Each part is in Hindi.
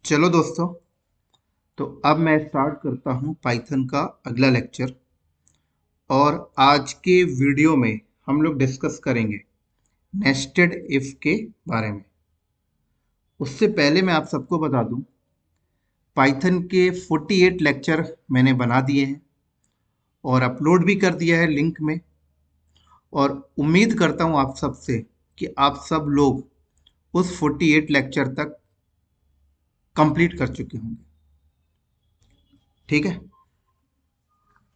चलो दोस्तों, तो अब मैं स्टार्ट करता हूँ पाइथन का अगला लेक्चर। और आज के वीडियो में हम लोग डिस्कस करेंगे नेस्टेड इफ के बारे में। उससे पहले मैं आप सबको बता दूं, पाइथन के 48 लेक्चर मैंने बना दिए हैं और अपलोड भी कर दिया है लिंक में। और उम्मीद करता हूँ आप सबसे कि आप सब लोग उस 48 लेक्चर तक कंप्लीट कर चुके होंगे। ठीक है,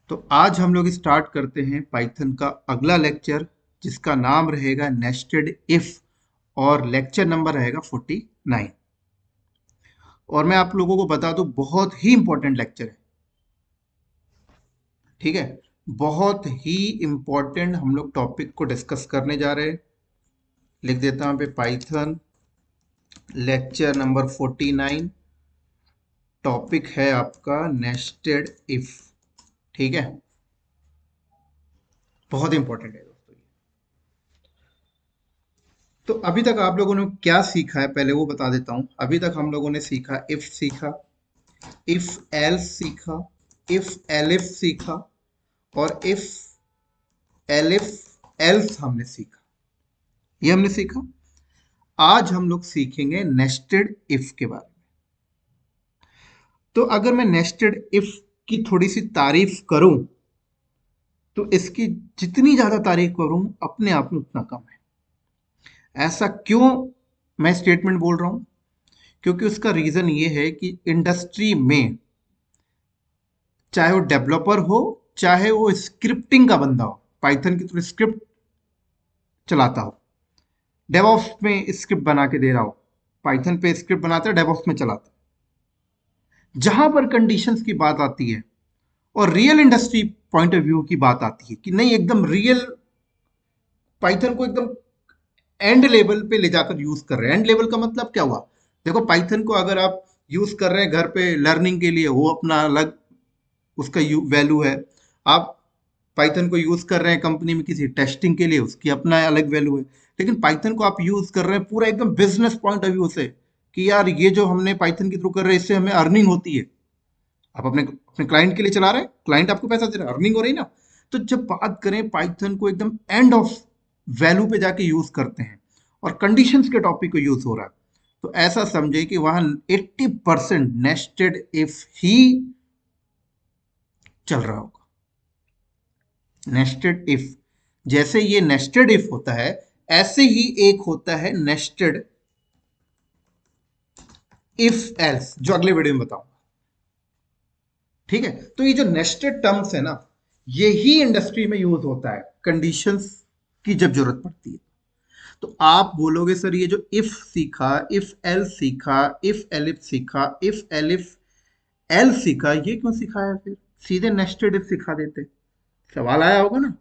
तो आज हम लोग स्टार्ट करते हैं पाइथन का अगला लेक्चर, जिसका नाम रहेगा नेस्टेड इफ और लेक्चर नंबर रहेगा 49। और मैं आप लोगों को बता दूं, बहुत ही इंपॉर्टेंट लेक्चर है। ठीक है, बहुत ही इंपॉर्टेंट हम लोग टॉपिक को डिस्कस करने जा रहे हैं। लिख देता हूं पे पाइथन लेक्चर नंबर 49। टॉपिक है आपका नेस्टेड इफ। ठीक है, बहुत इंपॉर्टेंट है दोस्तों। तो अभी तक आप लोगों ने क्या सीखा है, पहले वो बता देता हूं। अभी तक हम लोगों ने सीखा इफ सीखा, इफ एल्स सीखा, इफ एलिफ सीखा और इफ एलिफ एल्स हमने सीखा। ये हमने सीखा। आज हम लोग सीखेंगे नेस्टेड इफ के बारे में। तो अगर मैं नेस्टेड इफ की थोड़ी सी तारीफ करूं, तो इसकी जितनी ज्यादा तारीफ करूं अपने आप में उतना कम है। ऐसा क्यों मैं स्टेटमेंट बोल रहा हूं? क्योंकि उसका रीजन ये है कि इंडस्ट्री में, चाहे वो डेवलपर हो, चाहे वो स्क्रिप्टिंग का बंदा हो, पाइथन की थ्रू स्क्रिप्ट चलाता हो, डेवऑप्स में स्क्रिप्ट बना के दे रहा हो, पाइथन पे स्क्रिप्ट बनाता है, डेवऑप्स में चलाता है, जहां पर कंडीशंस की बात आती है और real industry point of view की बात आती है कि नहीं, एकदम रियल पाइथन को एकदम एंड लेवल पे ले जाकर यूज कर रहे हैं। एंड लेवल का मतलब क्या हुआ? देखो, पाइथन को अगर आप यूज कर रहे हैं घर पे लर्निंग के लिए, वो अपना अलग उसका वैल्यू है। आप पाइथन को यूज कर रहे हैं कंपनी में किसी टेस्टिंग के लिए, उसकी अपना अलग वैल्यू है। लेकिन पाइथन को आप यूज कर रहे हैं पूरा एकदम बिजनेस पॉइंट ऑफ व्यू से कि यार, ये जो हमने पाइथन के थ्रू कर रहे हैं, इससे हमें अर्निंग होती है। आप अपने अपने क्लाइंट के लिए चला रहे हैं, क्लाइंट आपको पैसा दे रहा है, अर्निंग हो रही है ना। तो जब बात करें पाइथन को एकदम एंड ऑफ वैल्यू पे जाके यूज करते हैं और कंडीशंस के टॉपिक को यूज हो रहा है, तो ऐसा समझे कि वहां 80% नेस्टेड इफ ही चल रहा होगा। नेस्टेड इफ, जैसे ये नेस्टेड इफ होता है, ऐसे ही एक होता है नेस्टेड इफ एल्स, जो अगले वीडियो में बताऊंगा। ठीक है, तो ये जो नेस्टेड टर्म्स है ना, यही इंडस्ट्री में यूज होता है कंडीशंस की जब जरूरत पड़ती है। तो आप बोलोगे सर, ये जो इफ सीखा, इफ एल सीखा, इफ एलिफ सीखा, इफ एलिफ एल सीखा, ये क्यों सिखाया? फिर सीधे नेस्टेड इफ सिखा देते। सवाल आया होगा ना।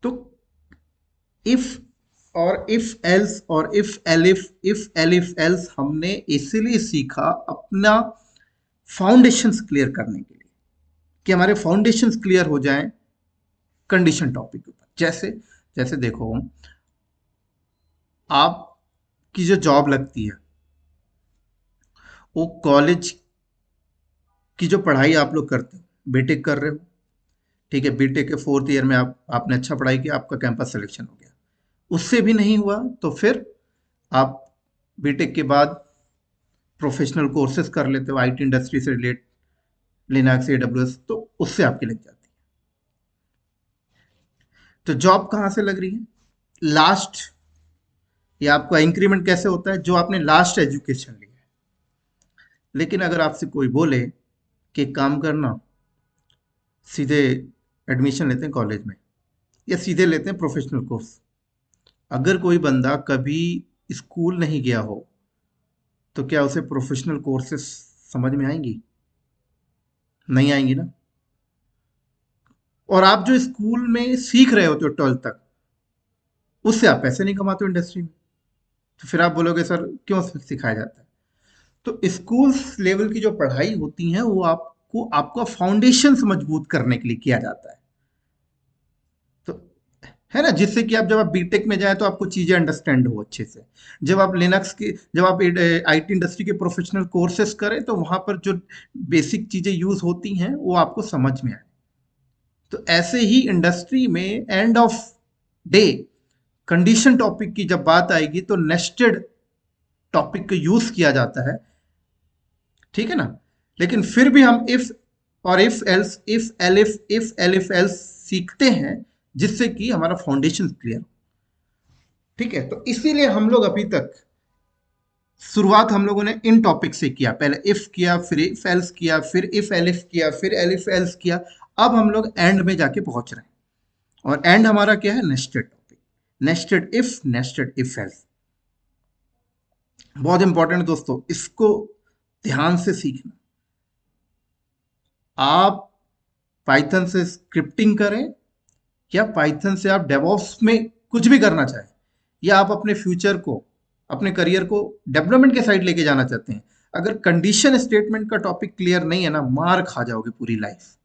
तो इफ और इफ एल्स और इफ एलिफ एल्स हमने इसीलिए सीखा अपना फाउंडेशंस क्लियर करने के लिए, कि हमारे फाउंडेशंस क्लियर हो जाएं कंडीशन टॉपिक के ऊपर। जैसे जैसे देखो, आपकी जो जॉब लगती है, वो कॉलेज की जो पढ़ाई आप लोग करते हो, बीटेक कर रहे हो। ठीक है, बीटेक के 4th ईयर में आपने अच्छा पढ़ाई किया, आपका कैंपस सिलेक्शन हो गया। उससे भी नहीं हुआ तो फिर आप बीटेक के बाद प्रोफेशनल कोर्सेज कर लेते हो, आईटी इंडस्ट्री से रिलेट, लिनक्स, एडब्ल्यूएस, तो उससे आपकी लग जाती है। तो जॉब कहाँ से लग रही है? लास्ट, या आपका इंक्रीमेंट कैसे होता है? जो आपने लास्ट एजुकेशन ली है। लेकिन अगर आपसे कोई बोले कि एक काम करना, सीधे एडमिशन लेते हैं कॉलेज में, या सीधे लेते हैं प्रोफेशनल कोर्स, अगर कोई बंदा कभी स्कूल नहीं गया हो, तो क्या उसे प्रोफेशनल कोर्सेज समझ में आएंगी? नहीं आएंगी ना। और आप जो स्कूल में सीख रहे होते हो 12th तक, उससे आप पैसे नहीं कमाते हो इंडस्ट्री में। तो फिर आप बोलोगे सर क्यों सिखाया जाता है? तो स्कूल लेवल की जो पढ़ाई होती है, वो आपको आपका फाउंडेशन मजबूत करने के लिए किया जाता है। तो है ना, जिससे कि आप जब आप बीटेक में जाए तो आपको चीजें अंडरस्टैंड हो अच्छे से। जब आप लिनक्स के, जब आप आईटी इंडस्ट्री के प्रोफेशनल कोर्सेज करें तो वहां पर जो बेसिक चीजें यूज होती हैं वो आपको समझ में आए। तो ऐसे ही इंडस्ट्री में end of day condition topic की जब बात आएगी तो नेस्टेड टॉपिक का यूज किया जाता है, ठीक है ना। लेकिन फिर भी हम इफ और इफ एलिफ एल्स सीखते हैं, जिससे कि हमारा फाउंडेशन क्लियर, ठीक है। तो इसीलिए हम लोग अभी तक शुरुआत हम लोगों ने इन टॉपिक से किया, पहले इफ किया, फिर इफ एल्स किया, फिर इफ एलिफ किया, फिर एलिफ एल्स किया। अब हम लोग एंड में जाके पहुंच रहे हैं, और एंड हमारा क्या है, nested topic, nested if else. बहुत इंपॉर्टेंट है दोस्तों, इसको ध्यान से सीखना। आप पाइथन से स्क्रिप्टिंग करें या पाइथन से आप डेवॉप्स में कुछ भी करना चाहें, या आप अपने फ्यूचर को, अपने करियर को डेवलपमेंट के साइड लेके जाना चाहते हैं, अगर कंडीशन स्टेटमेंट का टॉपिक क्लियर नहीं है ना, मार खा जाओगे पूरी लाइफ।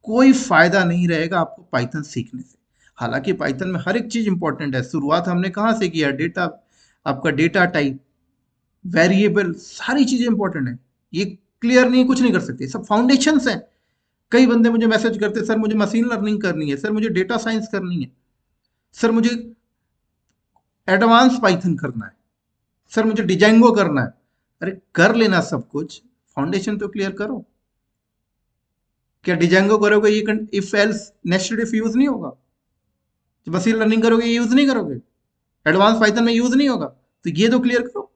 कोई फायदा नहीं रहेगा आपको पाइथन सीखने से। हालांकि पाइथन में हर एक चीज इंपॉर्टेंट है। शुरुआत हमने कहाँ से किया, डेटा, आपका डेटा टाइप, वेरिएबल, सारी चीजें इंपॉर्टेंट है। ये क्लियर नहीं, कुछ नहीं कर सकते, सब फाउंडेशंस हैं। कई बंदे मुझे मैसेज करते, सर मुझे मशीन लर्निंग करनी है, सर मुझे डेटा साइंस करनी है, सर मुझे एडवांस पाइथन करना है, सर मुझे डिजाइंगो करना है। अरे कर लेना सब कुछ, फाउंडेशन तो क्लियर करो। क्या डिजाइंगो करोगे ये if else nested if use नहीं होगा? जब मशीन लर्निंग करोगे ये यूज नहीं करोगे? एडवांस पाइथन में यूज नहीं होगा? तो ये तो क्लियर करो।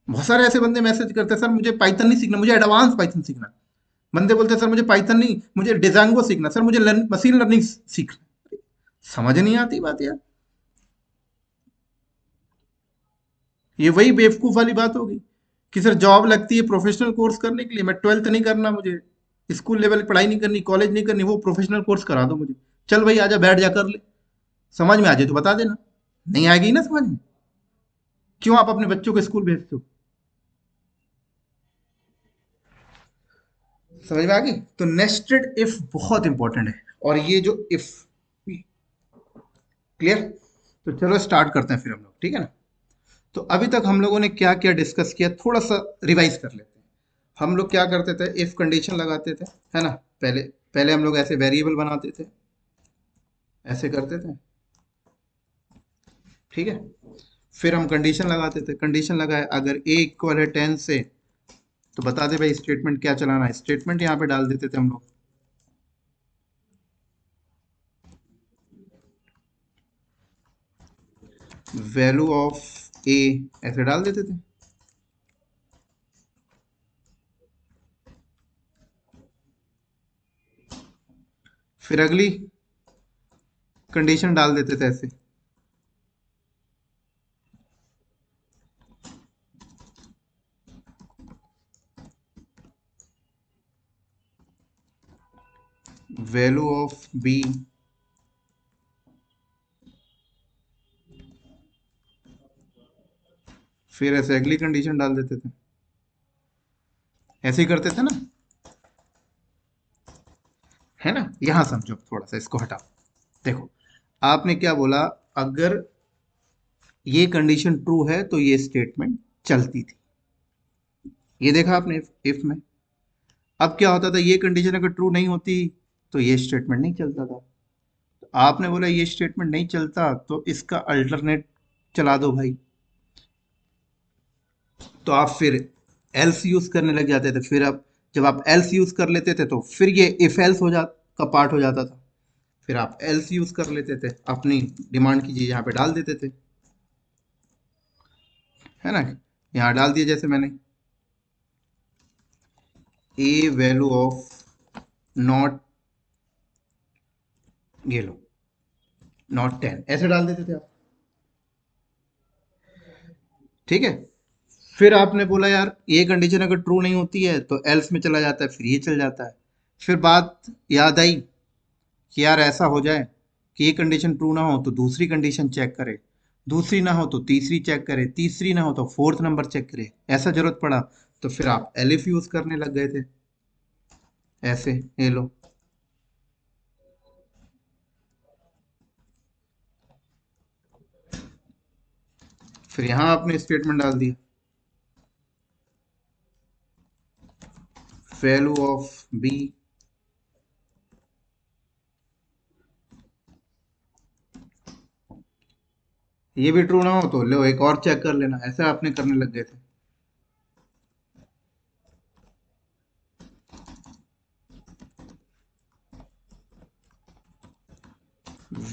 बहुत सारे ऐसे बंदे मैसेज करते हैं, सर मुझे पाइथन नहीं सीखना, मुझे एडवांस पाइथन सीखना। बंदे बोलते हैं सर मुझे पाइथन नहीं, मुझे डिजाइंगो सीखना, सर मुझे मशीन लर्निंग सीखना। समझ नहीं आती बात यार। ये वही बेवकूफ वाली बात होगी कि सर जॉब लगती है प्रोफेशनल कोर्स करने के लिए, मैं 12th नहीं करना, मुझे स्कूल लेवल की पढ़ाई नहीं करनी, कॉलेज नहीं करनी, वो प्रोफेशनल कोर्स करा दो मुझे। चल भाई आजा, बैठ जा, कर ले। समझ में आ जाए तो बता देना, नहीं आएगी ना समझ में, क्यों आप अपने बच्चों को स्कूल भेजते हो? समझ में आ गई? तो नेस्टेड इफ बहुत इंपॉर्टेंट है, और ये जो इफ, क्लियर? तो चलो स्टार्ट करते हैं फिर हम लोग, ठीक है ना। तो अभी तक हम लोगों ने क्या क्या डिस्कस किया, थोड़ा सा रिवाइज कर लेते हैं। हम लोग क्या करते थे, इफ कंडीशन लगाते थे, है ना। पहले पहले हम लोग ऐसे वेरिएबल बनाते थे, ऐसे करते थे, ठीक है। फिर हम कंडीशन लगाते थे, कंडीशन लगाए अगर a इक्वल है 10 से, तो बता दे भाई स्टेटमेंट क्या चलाना है, स्टेटमेंट यहाँ पे डाल देते थे हम लोग। वैल्यू ऑफ a ऐसे डाल देते थे। फिर अगली कंडीशन डाल देते थे ऐसे, वैल्यू ऑफ b, फिर ऐसे अगली कंडीशन डाल देते थे। ऐसे ही करते थे ना, है ना। यहां समझो, थोड़ा सा इसको हटाओ। देखो, आपने क्या बोला, अगर ये कंडीशन ट्रू है तो ये स्टेटमेंट चलती थी, ये देखा आपने इफ में। अब क्या होता था, ये कंडीशन अगर ट्रू नहीं होती तो ये स्टेटमेंट नहीं चलता था। तो आपने बोला ये स्टेटमेंट नहीं चलता तो इसका अल्टरनेट चला दो भाई। तो आप फिर एल्स यूज करने लग जाते थे। फिर अब जब आप एल्स यूज कर लेते थे तो फिर ये इफ एल्स हो जा का पार्ट हो जाता था। फिर आप एल्स यूज कर लेते थे, अपनी डिमांड की चीज यहाँ पे डाल देते थे, है ना। यहाँ डाल दिया जैसे मैंने, ए वैल्यू ऑफ नॉट, ये लो, नॉट 10 ऐसे डाल देते थे आप, ठीक है। फिर आपने बोला यार ये कंडीशन अगर ट्रू नहीं होती है तो एल्स में चला जाता है, फिर ये चल जाता है। फिर बात याद आई कि यार ऐसा हो जाए कि ये कंडीशन ट्रू ना हो तो दूसरी कंडीशन चेक करे, दूसरी ना हो तो तीसरी चेक करे, तीसरी ना हो तो फोर्थ नंबर चेक करे। ऐसा जरूरत पड़ा तो फिर आप एलिफ यूज करने लग गए थे, ऐसे, ये लो। फिर यहां आपने स्टेटमेंट डाल दिया, वैल्यू ऑफ बी ये भी ट्रू ना हो तो लो एक और चेक कर लेना, ऐसा आपने करने लग गए थे।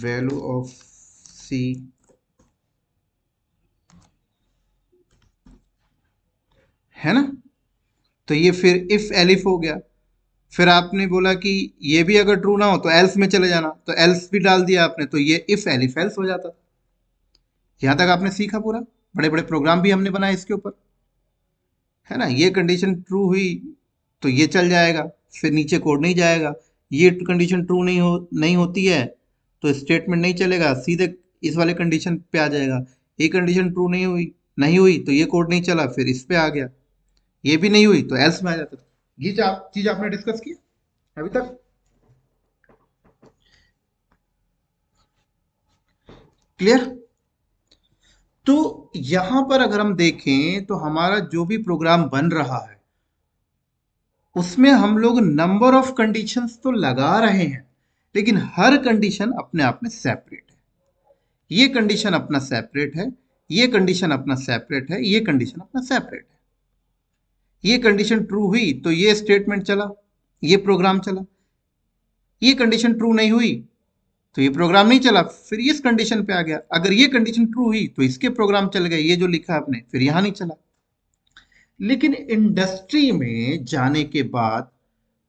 वैल्यू ऑफ सी है ना, तो ये फिर इफ एलिफ हो गया। फिर आपने बोला कि ये भी अगर ट्रू ना हो तो एल्स में चले जाना, तो एल्स भी डाल दिया आपने, तो ये इफ एलिफ एल्स हो जाता। यहां तक आपने सीखा पूरा, बड़े बड़े प्रोग्राम भी हमने बनाए इसके ऊपर, है ना। ये कंडीशन ट्रू हुई तो ये चल जाएगा, फिर नीचे कोड नहीं जाएगा। ये कंडीशन ट्रू नहीं होती है तो स्टेटमेंट नहीं चलेगा, सीधे इस वाले कंडीशन पे आ जाएगा। ये कंडीशन ट्रू नहीं हुई तो ये कोड नहीं चला, फिर इस पे आ गया। ये भी नहीं हुई तो एल्स में आ जाता था। ये चीज आपने डिस्कस किया अभी तक, क्लियर। तो यहां पर अगर हम देखें तो हमारा जो भी प्रोग्राम बन रहा है उसमें हम लोग नंबर ऑफ कंडीशंस तो लगा रहे हैं, लेकिन हर कंडीशन अपने आप में सेपरेट है। ये कंडीशन अपना सेपरेट है, ये कंडीशन अपना सेपरेट है, ये कंडीशन अपना सेपरेट है। ये कंडीशन ट्रू हुई तो ये स्टेटमेंट चला, ये प्रोग्राम चला। ये कंडीशन ट्रू नहीं हुई तो ये प्रोग्राम नहीं चला, फिर इस कंडीशन पे आ गया। अगर ये कंडीशन ट्रू हुई तो इसके प्रोग्राम चल गए, ये जो लिखा आपने, फिर यहां नहीं चला। लेकिन इंडस्ट्री में जाने के बाद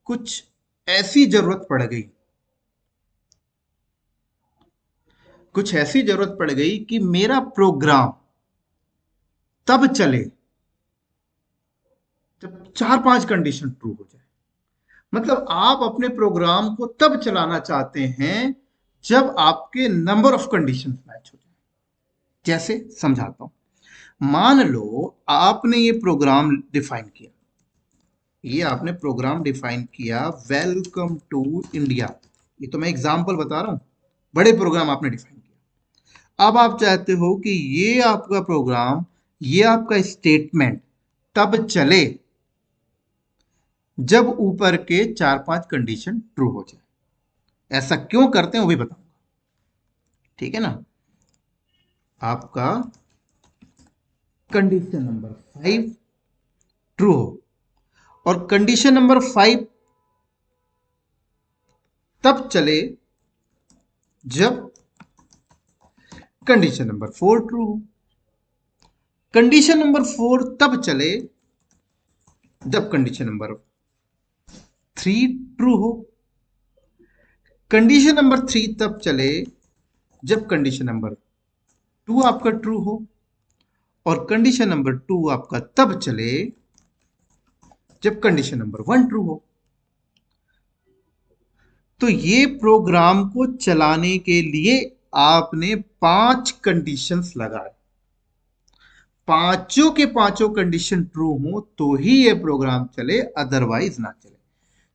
कुछ ऐसी जरूरत पड़ गई, कुछ ऐसी जरूरत पड़ गई कि मेरा प्रोग्राम तब चले जब चार पांच कंडीशन ट्रू हो जाए। मतलब आप अपने प्रोग्राम को तब चलाना चाहते हैं जब आपके नंबर ऑफ कंडीशन मैच हो जाए। जैसे समझाता हूं, मान लो आपने ये प्रोग्राम डिफाइन किया, ये आपने प्रोग्राम डिफाइन किया, वेलकम टू इंडिया। ये तो मैं एग्जांपल बता रहा हूं, बड़े प्रोग्राम आपने डिफाइन किया। अब आप चाहते हो कि ये आपका प्रोग्राम, ये आपका स्टेटमेंट तब चले जब ऊपर के चार पांच कंडीशन ट्रू हो जाए। ऐसा क्यों करते हैं वो भी बताऊंगा, ठीक है ना। आपका कंडीशन नंबर 5 ट्रू हो, और कंडीशन नंबर 5 तब चले जब कंडीशन नंबर 4 ट्रू हो। कंडीशन नंबर 4 तब चले जब कंडीशन नंबर 3 ट्रू हो। कंडीशन नंबर 3 तब चले जब कंडीशन नंबर 2 आपका ट्रू हो, और कंडीशन नंबर 2 आपका तब चले जब कंडीशन नंबर 1 ट्रू हो। तो ये प्रोग्राम को चलाने के लिए आपने 5 कंडीशंस लगाए, पांचों के पांचों कंडीशन ट्रू हो तो ही ये प्रोग्राम चले, अदरवाइज ना चले।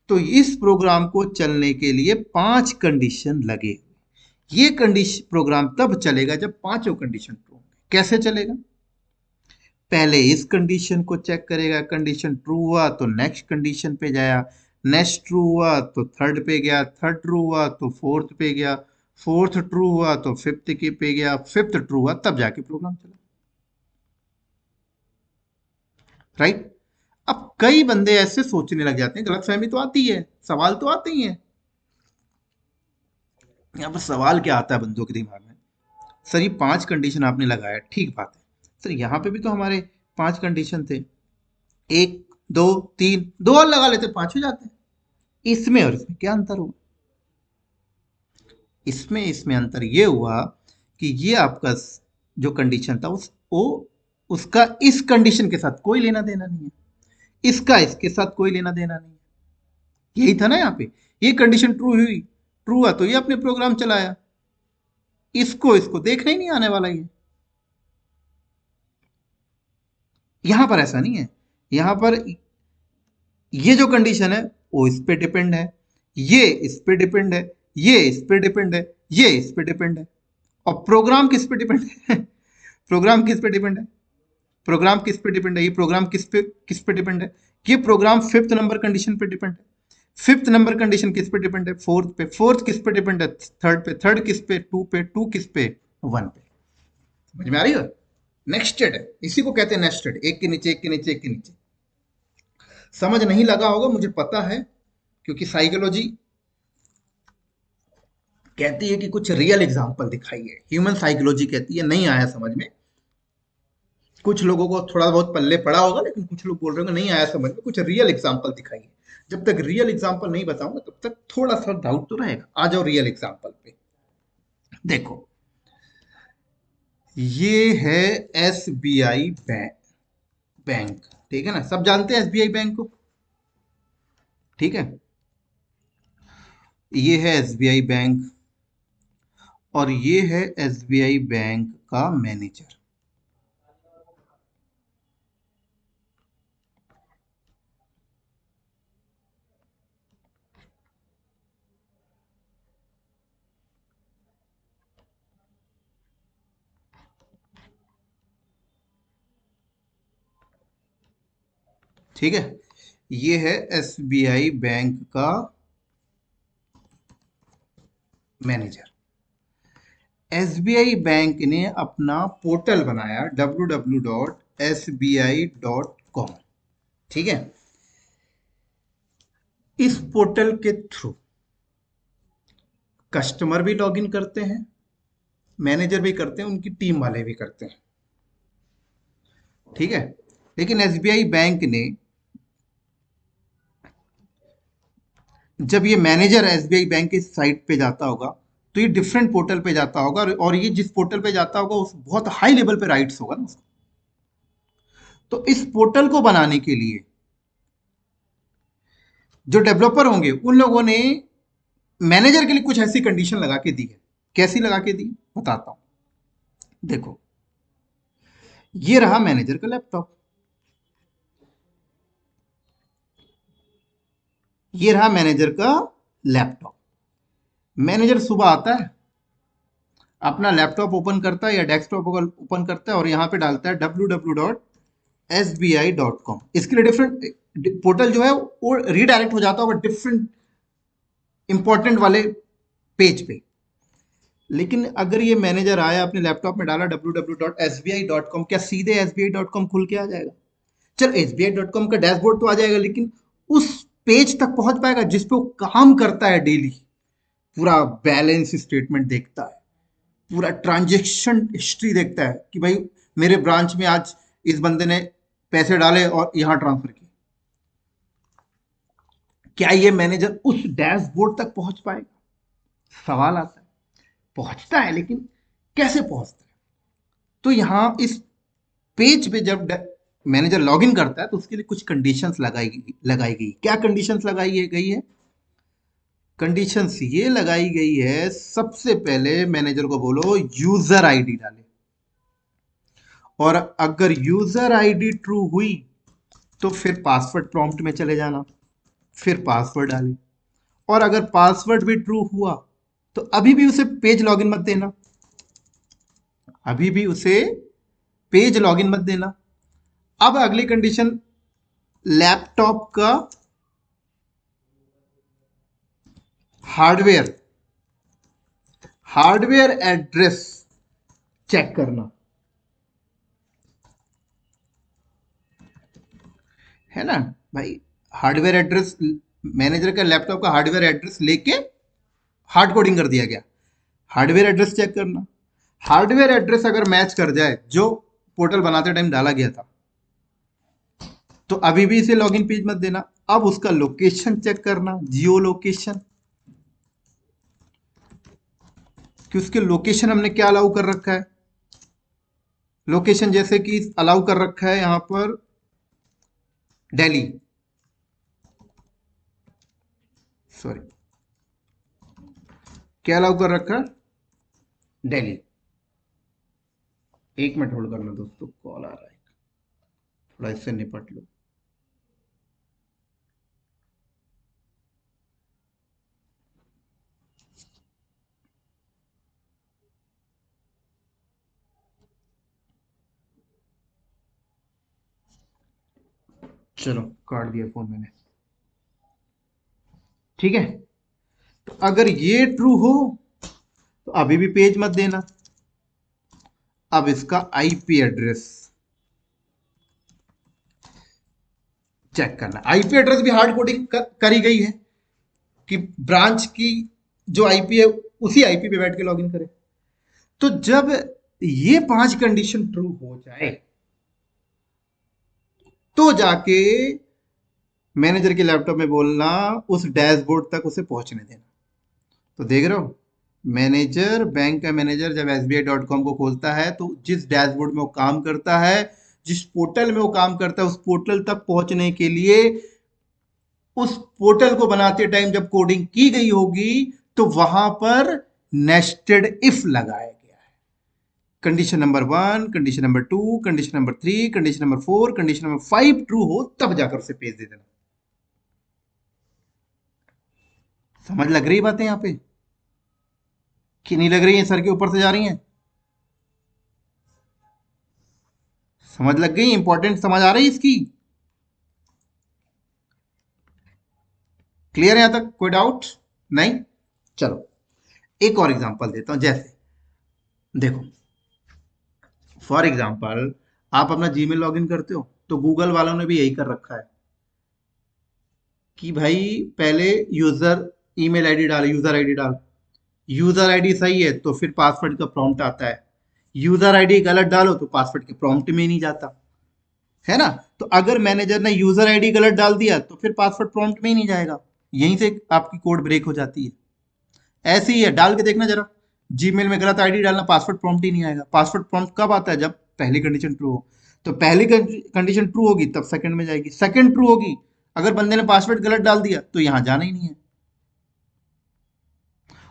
तो इस प्रोग्राम को चलने के लिए 5 कंडीशन लगे। ये कंडीशन प्रोग्राम तब चलेगा जब पांचों कंडीशन ट्रू होंगे। कैसे चलेगा, पहले इस कंडीशन को चेक करेगा, कंडीशन ट्रू हुआ तो नेक्स्ट कंडीशन पे जाया, नेक्स्ट ट्रू हुआ तो थर्ड पे गया, थर्ड ट्रू हुआ तो फोर्थ पे गया, फोर्थ ट्रू हुआ तो फिफ्थ के पे गया, फिफ्थ ट्रू हुआ तब जाके प्रोग्राम चला, राइट। अब कई बंदे ऐसे सोचने लग जाते हैं, गलतफहमी तो आती है, सवाल तो आते ही हैं। यहाँ पर सवाल क्या आता है बंदों के दिमाग में, सर ये 5 कंडीशन आपने लगाया, ठीक बात है सर, यहाँ पे भी तो हमारे 5 कंडीशन थे, एक दो तीन, दो और लगा लेते 5 हो जाते हैं। इसमें और इसमें क्या अंतर हुआ, इसमें इसमें अंतर ये हुआ कि ये आपका जो कंडीशन था उसका इस कंडीशन के साथ कोई लेना देना नहीं है, इसका इसके साथ कोई लेना देना नहीं है। यही था ना यहाँ पे, ये कंडीशन ट्रू हुआ तो ये अपने प्रोग्राम चलाया, इसको इसको देखना ही नहीं आने वाला ये। यहां पर ऐसा नहीं है, यहां पर ये जो कंडीशन है वो इस पे डिपेंड है, ये इस पे डिपेंड है, ये इस पे डिपेंड है, ये इस पे डिपेंड है, और प्रोग्राम किस पे डिपेंड है प्रोग्राम किस पे डिपेंड है? प्रोग्राम किस पे डिपेंड है? ये प्रोग्राम किस पे डिपेंड है? ये प्रोग्राम फिफ्थ नंबर कंडीशन पे डिपेंड है। फिफ्थ नंबर कंडीशन किस पे डिपेंड है? फोर्थ पे। फोर्थ किस पे डिपेंड है? थर्ड पे। थर्ड किस पे? टू पे। टू किस पे? वन पे। समझ में आ रही है? नेक्स्टेड है, इसी को कहते हैं नेस्टेड, एक के नीचे एक के नीचे एक के नीचे। समझ नहीं लगा होगा मुझे पता है, क्योंकि साइकोलॉजी कहती है कि कुछ रियल एग्जांपल दिखाइए, ह्यूमन साइकोलॉजी कहती है नहीं आया समझ में। कुछ लोगों को थोड़ा बहुत पल्ले पड़ा होगा, लेकिन कुछ लोग बोल रहे होंगे नहीं आया समझ में, कुछ रियल एग्जांपल दिखाइए। जब तक रियल एग्जांपल नहीं बताऊंगा तब तक थोड़ा सा डाउट तो रहेगा। आ जाओ रियल एग्जांपल पे। देखो, ये है एस बी आई बैंक। ठीक है ना, सब जानते हैं एस बी आई बैंक को। ठीक है, ये है एस बी आई बैंक, और ये है एस बी आई बैंक का मैनेजर। ठीक है, ये है एस बी आई बैंक का manager. S B I bank ने अपना पोर्टल बनाया www.sbi.com। ठीक है, इस पोर्टल के थ्रू कस्टमर भी लॉगिन करते हैं, मैनेजर भी करते हैं, उनकी टीम वाले भी करते हैं। ठीक है, लेकिन एसबीआई बैंक ने, जब ये मैनेजर एसबीआई बैंक की साइट पे जाता होगा तो ये डिफरेंट पोर्टल पे जाता होगा, और ये जिस पोर्टल पे जाता होगा उस बहुत हाई लेवल पे राइट्स होगा ना उसका। तो इस पोर्टल को बनाने के लिए जो डेवलपर होंगे उन लोगों ने मैनेजर के लिए कुछ ऐसी कंडीशन लगा के दी है। कैसी लगा के दी, बताता हूं। देखो, ये रहा मैनेजर का लैपटॉप, ये रहा मैनेजर का लैपटॉप। मैनेजर सुबह आता है, अपना लैपटॉप ओपन करता है या डेस्कटॉप ओपन करता है, और यहाँ पे डालता है www.sbi.com। इसके लिए डिफरेंट पोर्टल जो है वो रीडायरेक्ट हो जाता होगा डिफरेंट इंपॉर्टेंट वाले पेज पे। लेकिन अगर ये मैनेजर आया अपने लैपटॉप में डाला www.sbi.com, क्या सीधे sbi.com खुल के आ जाएगा? चल sbi.com का डैशबोर्ड तो आ जाएगा, लेकिन उस पेज तक पहुंच पाएगा जिसपे वो काम करता है डेली? पूरा बैलेंस स्टेटमेंट देखता है, पूरा ट्रांजेक्शन हिस्ट्री देखता है कि भाई मेरे ब्रांच में आज इस बंदे ने पैसे डाले और यहां ट्रांसफर किए। क्या ये मैनेजर उस डैशबोर्ड तक पहुंच पाएगा? सवाल आता है। पहुंचता है, लेकिन कैसे पहुंचता है? तो यहां इस पेज पे जब मैनेजर लॉगिन करता है तो उसके लिए कुछ कंडीशंस लगाई गई। क्या कंडीशंस गई है? कंडीशंस ये लगाई गई है, सबसे पहले मैनेजर को बोलो यूजर आईडी डाले, और अगर यूजर आईडी ट्रू हुई तो फिर पासवर्ड प्रॉम्प्ट में चले जाना, फिर पासवर्ड डाले। और अगर पासवर्ड भी ट्रू हुआ तो अभी भी उसे पेज लॉगिन मत देना, अभी भी उसे पेज लॉगिन मत देना। अब अगली कंडीशन, लैपटॉप का हार्डवेयर हार्डवेयर एड्रेस चेक करना, है ना भाई? हार्डवेयर एड्रेस, मैनेजर का लैपटॉप का हार्डवेयर एड्रेस लेके हार्ड कोडिंग कर दिया गया। हार्डवेयर एड्रेस चेक करना, हार्डवेयर एड्रेस अगर मैच कर जाए जो पोर्टल बनाते टाइम डाला गया था तो अभी भी इसे लॉगिन पेज मत देना। अब उसका लोकेशन चेक करना, जियो लोकेशन, कि उसके लोकेशन हमने क्या अलाउ कर रखा है। लोकेशन जैसे कि अलाउ कर रखा है यहां पर दिल्ली, सॉरी, क्या अलाउ कर रखा है? दिल्ली। एक मिनट होल्ड करना दोस्तों, कॉल आ रहा है, थोड़ा इससे निपट लो। चलो काट दिया फोन मैंने। ठीक है, तो अगर ये ट्रू हो तो अभी भी पेज मत देना। अब इसका आईपी एड्रेस चेक करना। आईपी एड्रेस भी हार्ड कोडिंग करी गई है कि ब्रांच की जो आईपी है उसी आईपी पे बैठ के लॉगिन करें। तो जब ये 5 कंडीशन ट्रू हो जाए तो जाके मैनेजर के लैपटॉप में बोलना उस डैशबोर्ड तक उसे पहुंचने देना। तो देख रहे हो, मैनेजर, बैंक का मैनेजर जब sbi.com को खोलता है तो जिस डैशबोर्ड में वो काम करता है, जिस पोर्टल में वो काम करता है, उस पोर्टल तक पहुंचने के लिए उस पोर्टल को बनाते टाइम जब कोडिंग की गई होगी तो वहां पर नेस्टेड इफ लगाया गया है। Condition number 1, condition number 2, condition number 3, condition number 4, condition number 5 true हो तब जाकर उसे पेज दे देना। समझ लग रही बातें यहां पे कि नहीं लग रही है? सर के ऊपर से जा रही हैं? समझ लग गई? इंपॉर्टेंट समझ आ रही है इसकी? क्लियर है यहां तक? कोई डाउट नहीं? चलो एक और एग्जांपल देता हूं। जैसे देखो, फॉर एग्जांपल आप अपना जीमेल लॉगिन करते हो तो गूगल वालों ने भी यही कर रखा है कि भाई पहले यूजर ईमेल आईडी डाल, यूजर आईडी डाल। यूजर आईडी सही है तो फिर पासवर्ड का प्रॉम्प्ट आता है। यूजर आईडी गलत डालो तो पासवर्ड के प्रॉम्प्ट में ही नहीं जाता है ना। तो अगर मैनेजर ने यूजर आईडी गलत डाल दिया तो फिर पासवर्ड प्रॉम्प्ट में ही नहीं जाएगा। यहीं से आपकी कोड ब्रेक हो जाती है। ऐसे ही है, डाल के देखना जरा। जीमेल में गलत आईडी डालना, पासवर्ड प्रॉम्प्ट ही नहीं आएगा। पासवर्ड प्रॉम्प्ट कब आता है? जब पहली कंडीशन ट्रू हो। तो पहली कंडीशन ट्रू होगी तब सेकंड में जाएगी, सेकंड ट्रू होगी। अगर बंदे ने पासवर्ड गलत डाल दिया तो यहां जाना ही नहीं है।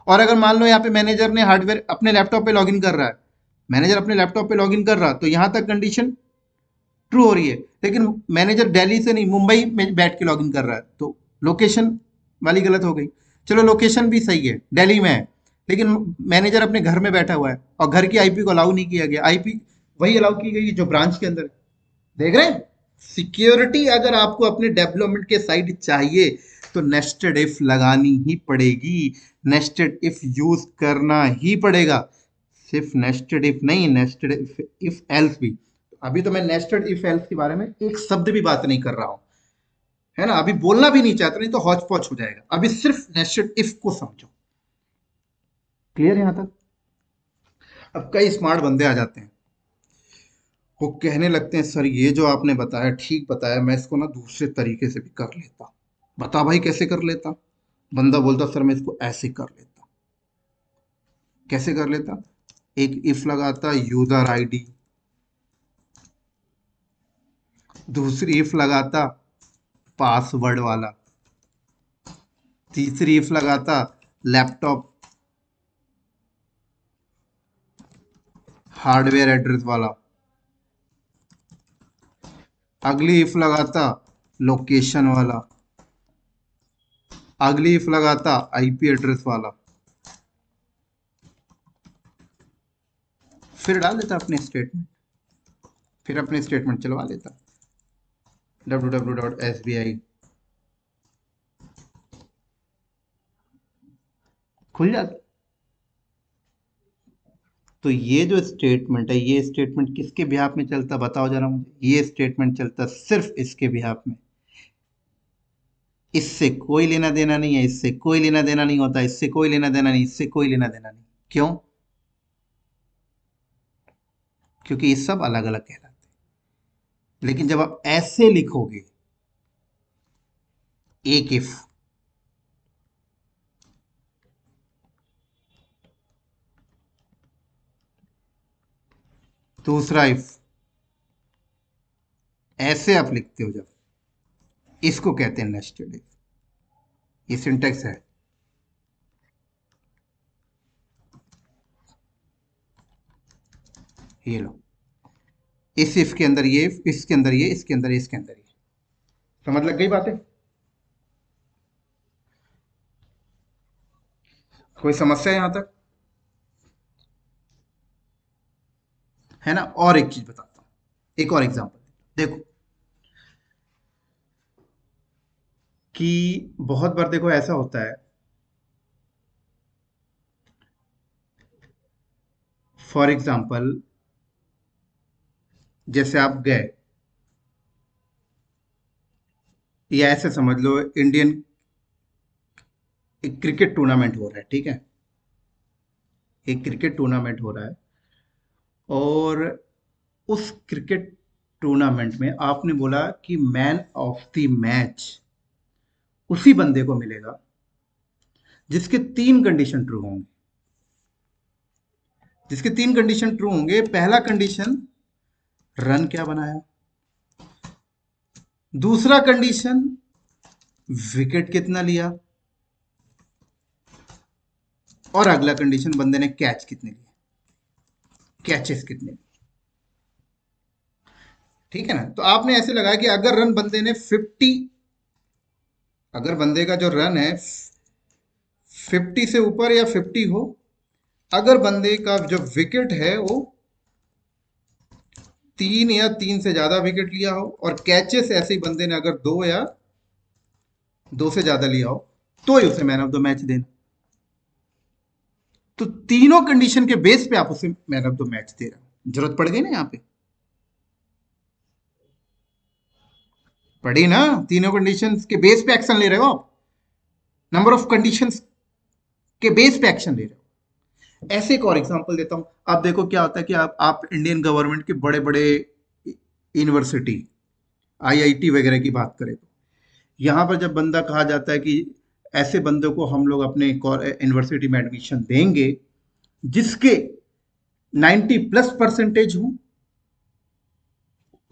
और अगर मान लो यहाँ पे मैनेजर ने हार्डवेयर अपने लैपटॉप पे लॉगिन कर रहा है, मैनेजर अपने लैपटॉप पे लॉगिन कर रहा है तो यहां तक कंडीशन ट्रू हो रही है। लेकिन मैनेजर दिल्ली से नहीं, मुंबई में बैठ के लॉगिन कर रहा है तो लोकेशन वाली गलत हो गई। चलो लोकेशन भी सही है, दिल्ली में है, लेकिन मैनेजर अपने घर में बैठा हुआ है और घर की आईपी को अलाउ नहीं किया गया। आईपी वही अलाउ की गई जो ब्रांच के अंदर है। देख रहे हैं? सिक्योरिटी अगर आपको अपने डेवलपमेंट के साइड चाहिए तो नेस्टेड इफ लगानी ही पड़ेगी, नेस्टेड इफ यूज करना ही पड़ेगा। सिर्फ नेस्टेड इफ नहीं, नेस्टेड इफ एल्स भी। अभी तो मैं नेस्टेड इफ एल्स के बारे में एक शब्द भी बात नहीं कर रहा हूं, है ना। अभी बोलना भी नहीं चाहता, नहीं तो हौच पौच हो जाएगा। अभी सिर्फ नेस्टेड इफ को समझो। क्लियर है यहां तक? अब कई स्मार्ट बंदे आ जाते हैं, वो कहने लगते हैं सर ये जो आपने बताया ठीक बताया, मैं इसको ना दूसरे तरीके से भी कर लेता। बता भाई कैसे कर लेता? बंदा बोलता सर मैं इसको ऐसे कर लेता। कैसे कर लेता? एक इफ लगाता यूजर आईडी, दूसरी इफ लगाता पासवर्ड वाला, तीसरी इफ लगाता लैपटॉप हार्डवेयर एड्रेस वाला, अगली इफ लगाता लोकेशन वाला, अगली इफ लगाता आईपी एड्रेस वाला, फिर डाल देता अपने स्टेटमेंट, फिर अपने स्टेटमेंट चलवा लेता www.sbi, खुल जाता। तो ये जो स्टेटमेंट है, ये स्टेटमेंट किसके बिहाफ में चलता बताओ जरा मुझे। ये स्टेटमेंट चलता सिर्फ इसके बिहाफ में। इससे कोई लेना देना नहीं है, इससे कोई लेना देना नहीं होता, इससे कोई लेना देना नहीं, इससे कोई लेना देना नहीं। क्यों? क्योंकि ये सब अलग अलग कहलाते हैं। लेकिन जब आप ऐसे लिखोगे, एक इफ, दूसरा इफ, ऐसे आप लिखते हो जब, इसको कहते हैं नेस्टेड इफ। ये सिंटेक्स है। ये लो, इस इफ के अंदर ये इफ, इसके अंदर ये, इसके अंदर ये, इसके अंदर ये। समझ लग गई बातें? कोई समस्या है यहां तक? है ना। और एक चीज बताता हूं, एक और एग्जांपल देखो। कि बहुत बार देखो ऐसा होता है, फॉर एग्जाम्पल जैसे आप गए, या ऐसे समझ लो इंडियन एक क्रिकेट टूर्नामेंट हो रहा है, ठीक है, एक क्रिकेट टूर्नामेंट हो रहा है, और उस क्रिकेट टूर्नामेंट में आपने बोला कि मैन ऑफ द मैच उसी बंदे को मिलेगा जिसके तीन कंडीशन ट्रू होंगे। जिसके तीन कंडीशन ट्रू होंगे, पहला कंडीशन रन क्या बनाया, दूसरा कंडीशन विकेट कितना लिया, और अगला कंडीशन बंदे ने कैच कितने लिए, कैचेस कितने लिए। ठीक है ना, तो आपने ऐसे लगाया कि अगर रन बंदे ने 50, अगर बंदे का जो रन है 50 से ऊपर या 50 हो, अगर बंदे का जो विकेट है वो 3 या 3 से ज्यादा विकेट लिया हो, और कैचेस ऐसे ही बंदे ने अगर 2 या 2 से ज्यादा लिया हो, तो ही उसे मैन ऑफ द मैच देना। तो तीनों कंडीशन के बेस पे आप उसे मैन ऑफ द मैच दे रहे हो। जरूरत पड़ गई ना, यहाँ पे पड़ी ना, तीनों कंडीशंस के बेस पे एक्शन ले रहे हो आप, नंबर ऑफ कंडीशंस के बेस पे एक्शन ले रहे हो। ऐसे एक और एग्जांपल देता हूं। आप देखो क्या होता है कि आप इंडियन गवर्नमेंट के बड़े बड़े यूनिवर्सिटी, आईआईटी वगैरह की बात करें, तो यहाँ पर जब बंदा कहा जाता है कि ऐसे बंदों को हम लोग अपने यूनिवर्सिटी में एडमिशन देंगे जिसके 90 प्लस परसेंटेज हो,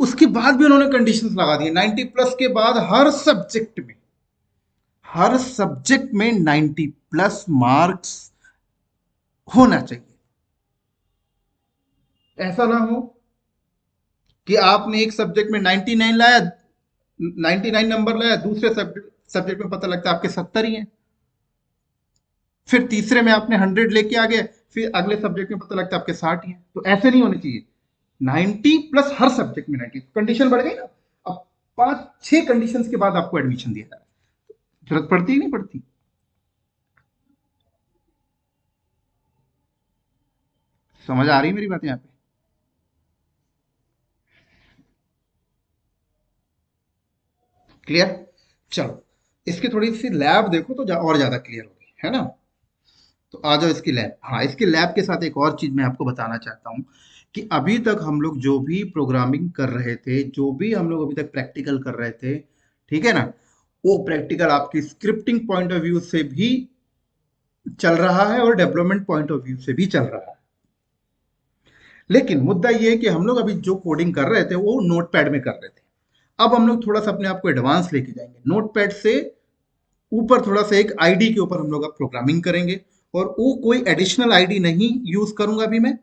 उसके बाद भी उन्होंने कंडीशंस लगा दिए 90 प्लस के बाद हर सब्जेक्ट में 90 प्लस मार्क्स होना चाहिए। ऐसा ना हो कि आपने एक सब्जेक्ट में 99 लाया, 99 नंबर लाया, दूसरे सब्जेक्ट सब्जेक्ट में पता लगता है आपके 70 ही हैं, फिर तीसरे में आपने 100 लेके आ गए, फिर अगले सब्जेक्ट में पता लगता है आपके 60 ही हैं। तो ऐसे नहीं होने चाहिए, 90 प्लस हर सब्जेक्ट में 90, कंडीशन बढ़ गई ना। अब 5-6 कंडीशंस के बाद आपको एडमिशन दिया जा रहा है, जरूरत पड़ती ही नहीं पड़ती। समझ आ रही है मेरी बात यहाँ पे? क्लियर? चलो, इसकी थोड़ी सी लैब देखो तो और ज्यादा क्लियर होगी, है ना। तो आ जाओ इसकी लैब। हाँ, इसके लैब के साथ एक और चीज मैं आपको बताना चाहता हूँ कि अभी तक हम लोग जो भी प्रोग्रामिंग कर रहे थे, जो भी हम लोग अभी तक प्रैक्टिकल कर रहे थे, ठीक है ना, वो प्रैक्टिकल आपकी स्क्रिप्टिंग पॉइंट ऑफ व्यू से भी चल रहा है और डेवलपमेंट पॉइंट ऑफ व्यू से भी चल रहा है। लेकिन मुद्दा ये है कि हम लोग अभी जो कोडिंग कर रहे थे वो नोटपैड में कर रहे थे। अब हम लोग थोड़ा सा अपने आप को एडवांस लेके जाएंगे, नोटपैड से ऊपर थोड़ा सा एक आईडी के ऊपर हम लोग अब प्रोग्रामिंग करेंगे, और वो कोई एडिशनल आईडी नहीं यूज करूंगा अभी मैं।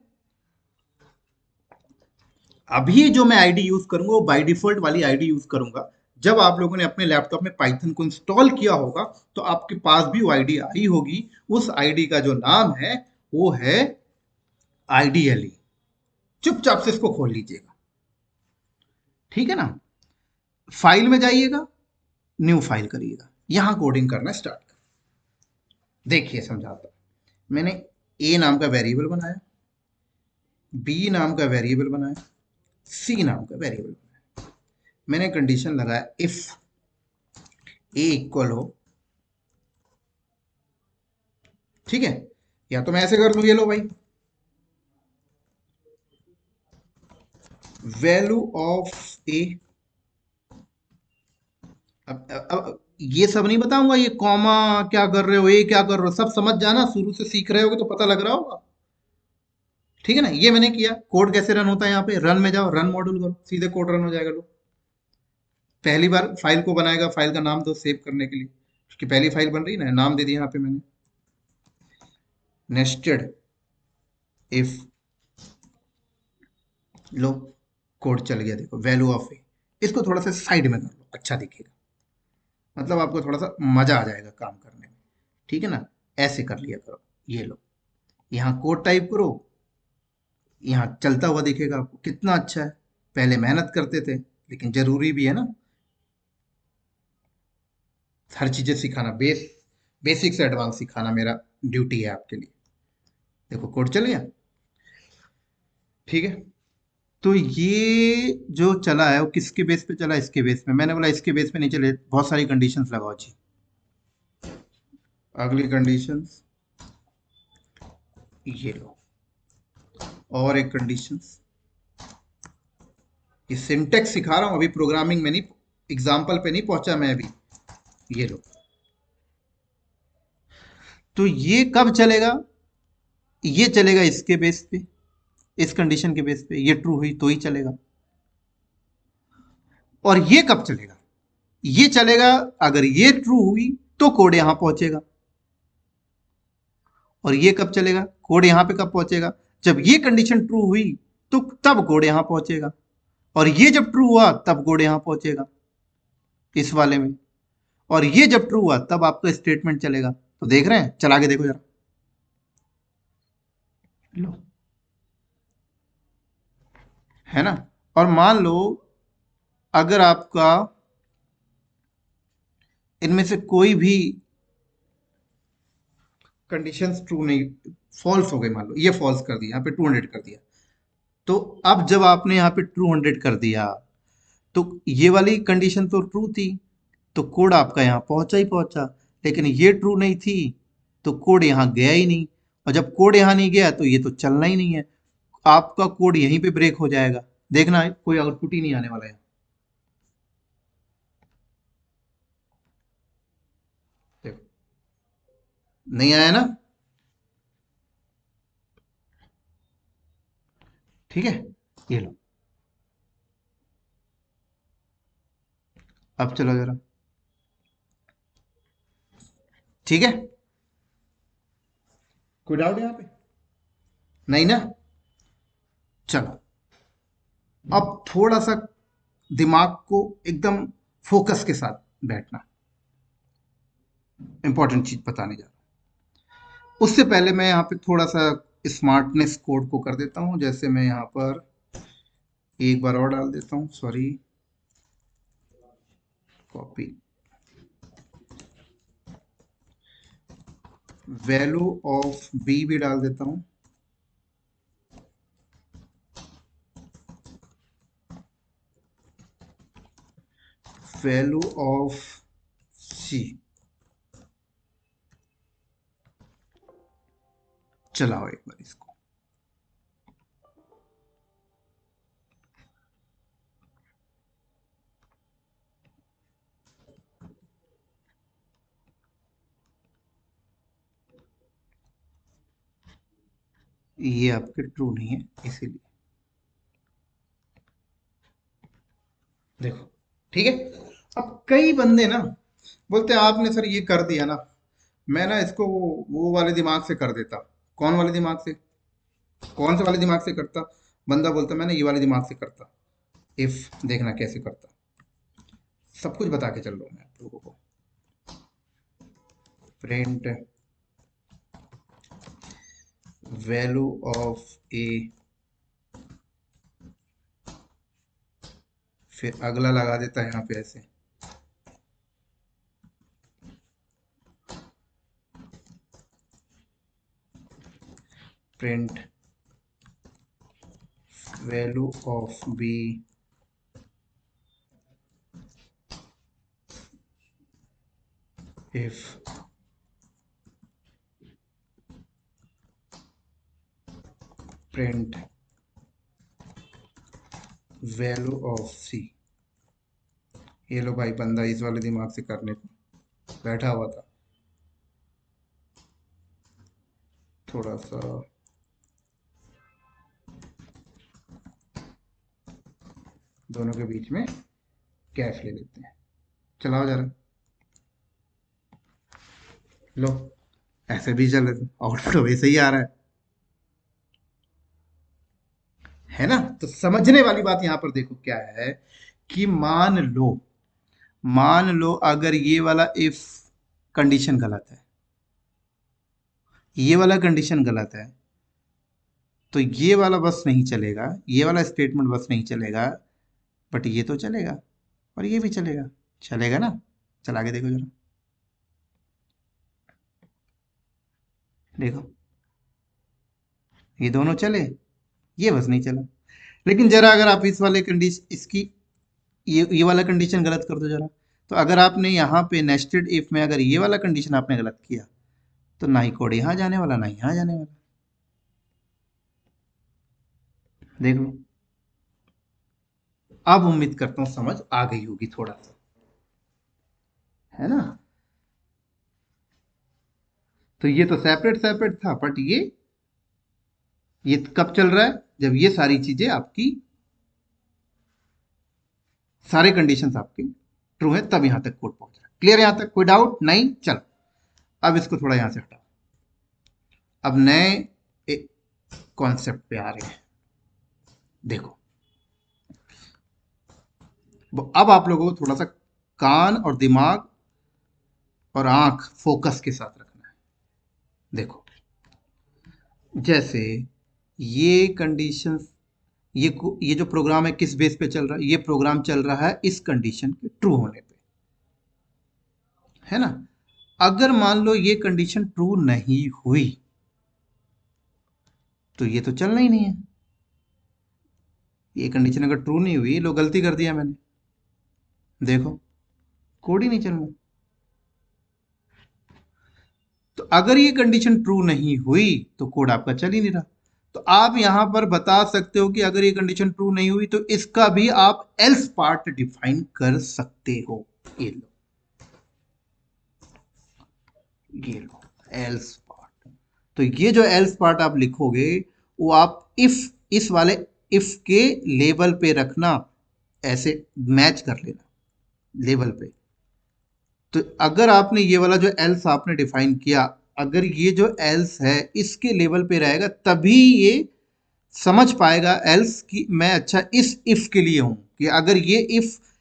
अभी जो मैं आईडी यूज करूंगा वो बाय डिफॉल्ट वाली आईडी यूज करूंगा। जब आप लोगों ने अपने लैपटॉप में पाइथन को इंस्टॉल किया होगा तो आपके पास भी वो आईडी आई होगी। उस आईडी का जो नाम है वो है आईडीएलई। चुपचाप से इसको खोल लीजिएगा, ठीक है ना। फाइल में जाइएगा, न्यू फाइल करिएगा, यहां कोडिंग करना स्टार्ट कर। देखिए समझाता हूं। मैंने ए नाम का वेरिएबल बनाया, बी नाम का वेरिएबल बनाया, सी नाम का वेरिएबल बनाया। मैंने कंडीशन लगाया इफ ए इक्वल हो, ठीक है, या तो मैं ऐसे कर लू, ये लो भाई, वैल्यू ऑफ ए। अब ये सब नहीं बताऊंगा, ये कॉमा क्या कर रहे हो, ये क्या कर रहे हो, सब समझ जाना, शुरू से सीख रहे होगे तो पता लग रहा होगा, ठीक है ना। ये मैंने किया। कोड कैसे रन होता है, यहाँ पे रन में जाओ, रन मॉड्यूल करो, सीधे कोड रन हो जाएगा। लो, पहली बार फाइल को बनाएगा, फाइल का नाम दो सेव करने के लिए, उसकी पहली फाइल बन रही है ना, नाम दे दिया यहाँ पे मैंने, नेस्टेड इफ। लो, कोड चल गया, देखो वैल्यू ऑफ ए। इसको थोड़ा सा साइड में कर लो, अच्छा दिखेगा, मतलब आपको थोड़ा सा मजा आ जाएगा काम करने में, ठीक है ना। ऐसे कर लिया करो। ये लो, यहाँ कोड टाइप करो, यहाँ चलता हुआ दिखेगा आपको, कितना अच्छा है। पहले मेहनत करते थे, लेकिन जरूरी भी है ना। हर चीजें सिखाना, बेसिक से एडवांस सिखाना मेरा ड्यूटी है आपके लिए। देखो कोड चल गया। ठीक है, तो ये जो चला है वो किसके बेस पे चला? इसके बेस पे। मैंने बोला इसके बेस पे नहीं चले, बहुत सारी कंडीशंस लगाओ जी। अगली कंडीशंस ये लो, और एक कंडीशंस, ये सिंटेक्स सिखा रहा हूं अभी, प्रोग्रामिंग में नहीं, एग्जाम्पल पे नहीं पहुंचा मैं अभी। ये लो, तो ये कब चलेगा? ये चलेगा इसके बेस पे, इस कंडीशन के बेस पे, ये ट्रू हुई तो ही चलेगा। और ये कब चलेगा? ये चलेगा अगर ये ट्रू हुई तो कोड यहां पहुंचेगा। और ये कब चलेगा? कोड यहां पे कब पहुंचेगा? जब ये कंडीशन ट्रू हुई तो तब कोड यहां पहुंचेगा, और ये जब ट्रू हुआ तब कोड यहां पहुंचेगा इस वाले में, और ये जब ट्रू हुआ तब आपका स्टेटमेंट चलेगा। तो देख रहे हैं, चला के देखो जरा। लो, है ना? और मान लो अगर आपका इनमें से कोई भी कंडीशंस ट्रू नहीं, फॉल्स हो गई, मान लो ये फॉल्स कर दिया, यहाँ पे 200 कर दिया, तो अब जब आपने यहाँ पे 200 कर दिया तो ये वाली कंडीशन तो ट्रू थी, तो कोड आपका यहाँ पहुंचा ही पहुंचा। लेकिन ये ट्रू नहीं थी तो कोड यहाँ गया ही नहीं, और जब कोड यहाँ नहीं गया तो ये तो चलना ही नहीं है, आपका कोड यहीं पे ब्रेक हो जाएगा। देखना कोई आउटपुट ही नहीं आने वाला है। देखो, नहीं आया ना? ठीक है, ये लो, अब चलो जरा। ठीक है, कोई डाउट यहाँ पे? नहीं ना? चलो, अब थोड़ा सा दिमाग को एकदम फोकस के साथ बैठना, इंपॉर्टेंट चीज बताने जा रहा हूं। उससे पहले मैं यहाँ पे थोड़ा सा स्मार्टनेस कोड को कर देता हूँ। जैसे मैं यहाँ पर एक बार और डाल देता हूँ, sorry, copy, value of B भी डाल देता हूँ, वैल्यू ऑफ सी। चलाओ एक बार इसको। ये आपके ट्रू नहीं है इसीलिए, देखो। ठीक है, अब कई बंदे ना बोलते हैं आपने सर ये कर दिया ना, मैं ना इसको वो वाले दिमाग से कर देता। कौन वाले दिमाग से? कौन से वाले दिमाग से करता? बंदा बोलता मैं ना ये वाले दिमाग से करता। इफ देखना कैसे करता, सब कुछ बता के चल रहा हूँ मैं आप लोगों को। प्रिंट वैल्यू ऑफ ए, फिर अगला लगा देता है यहाँ पे ऐसे, print value of B if print value of C. ये लो भाई, बंदा इस वाले दिमाग से करने को बैठा हुआ था। थोड़ा सा दोनों के बीच में कैफ ले लेते हैं। चलाओ जरा, लो, ऐसे भी चल रहे, आउटपुट वैसे ही आ रहा है ना? तो समझने वाली बात यहां पर देखो क्या है, कि मान लो अगर ये वाला इफ कंडीशन गलत है, ये वाला कंडीशन गलत है, तो ये वाला बस नहीं चलेगा, ये वाला स्टेटमेंट बस नहीं चलेगा, बट ये तो चलेगा, और ये भी चलेगा। चलेगा ना? चला के देखो जरा। देखो ये दोनों चले, ये बस नहीं चला। लेकिन जरा अगर आप इस वाले कंडीशन इसकी ये वाला कंडीशन गलत कर दो जरा, तो अगर आपने यहाँ पे नेस्टेड इफ में अगर ये वाला कंडीशन आपने गलत किया तो ना ही कोड यहाँ जाने वाला ना ही यहाँ जाने वाला। देख लो, अब उम्मीद करता हूं समझ आ गई होगी थोड़ा सा, है ना। तो ये तो सेपरेट सेपरेट था, बट ये कब चल रहा है, जब ये सारी चीजें आपकी, सारे कंडीशंस आपके ट्रू है, तब यहां तक कोड पहुंच रहा है। क्लियर यहां तक, कोई डाउट नहीं? चलो अब इसको थोड़ा यहां से हटाओ, अब नए कॉन्सेप्ट पे आ रहे हैं। देखो अब आप लोगों को थोड़ा सा कान और दिमाग और आंख फोकस के साथ रखना है। देखो जैसे ये कंडीशंस, ये जो प्रोग्राम है किस बेस पे चल रहा है, ये प्रोग्राम चल रहा है इस कंडीशन के ट्रू होने पे, है ना। अगर मान लो ये कंडीशन ट्रू नहीं हुई तो ये तो चलना ही नहीं है। ये कंडीशन अगर ट्रू नहीं हुई, लो गलती कर दिया मैंने, देखो कोड ही नहीं चलना। तो अगर ये कंडीशन ट्रू नहीं हुई तो कोड आपका चल ही नहीं रहा। तो आप यहां पर बता सकते हो कि अगर ये कंडीशन ट्रू नहीं हुई तो इसका भी आप एल्स पार्ट डिफाइन कर सकते हो। ये लो, ये लो एल्स पार्ट। तो ये जो एल्स पार्ट आप लिखोगे वो आप इफ, इस वाले इफ के लेवल पे रखना, ऐसे मैच कर लेना लेवल पे। तो अगर आपने ये वाला जो एल्स आपने डिफाइन किया, अगर ये जो एल्स है इसके लेवल पे रहेगा तभी ये समझ पाएगा एल्स कि मैं अच्छा इस इफ के लिए हूं, कि अगर ये इफ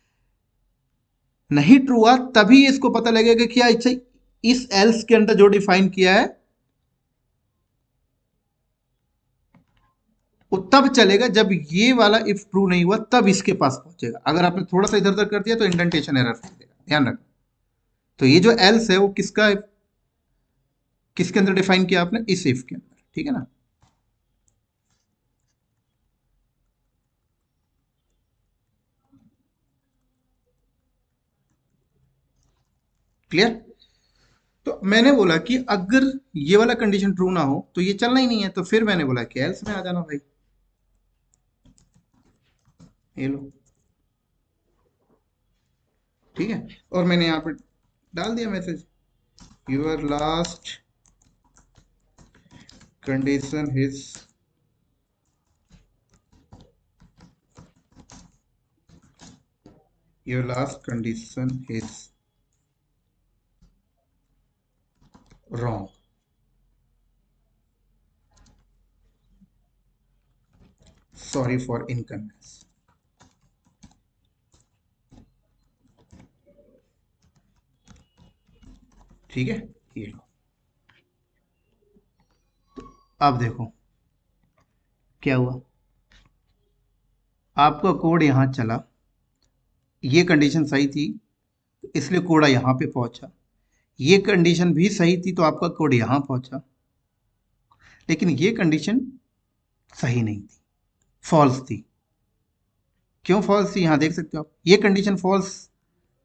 नहीं ट्रू हुआ तभी इसको पता लगेगा कि अच्छा इस एल्स के अंदर जो डिफाइन किया है वो तब चलेगा, जब ये वाला इफ ट्रू नहीं हुआ तब इसके पास पहुंचेगा। अगर आपने थोड़ा सा इधर उधर कर दिया तो इंडेंटेशन एरर दे देगा, ध्यान रखना। तो ये जो एल्स है वो किसका, किसके अंदर डिफाइन किया आपने, इस इफ के अंदर, ठीक है ना। क्लियर। तो मैंने बोला कि अगर ये वाला कंडीशन ट्रू ना हो तो ये चलना ही नहीं है, तो फिर मैंने बोला कि एल्स में आ जाना भाई। ये लो, ठीक है। और मैंने यहाँ पर डाल दिया message, your last condition is your last condition is wrong. Sorry for inconvenience. ठीक है, ये लो। अब देखो क्या हुआ, आपका कोड यहां चला, ये कंडीशन सही थी इसलिए कोड यहां पे पहुंचा, ये कंडीशन भी सही थी तो आपका कोड यहां पहुंचा। लेकिन ये कंडीशन सही नहीं थी, फॉल्स थी। क्यों फॉल्स थी, यहां देख सकते हो आप, ये कंडीशन फॉल्स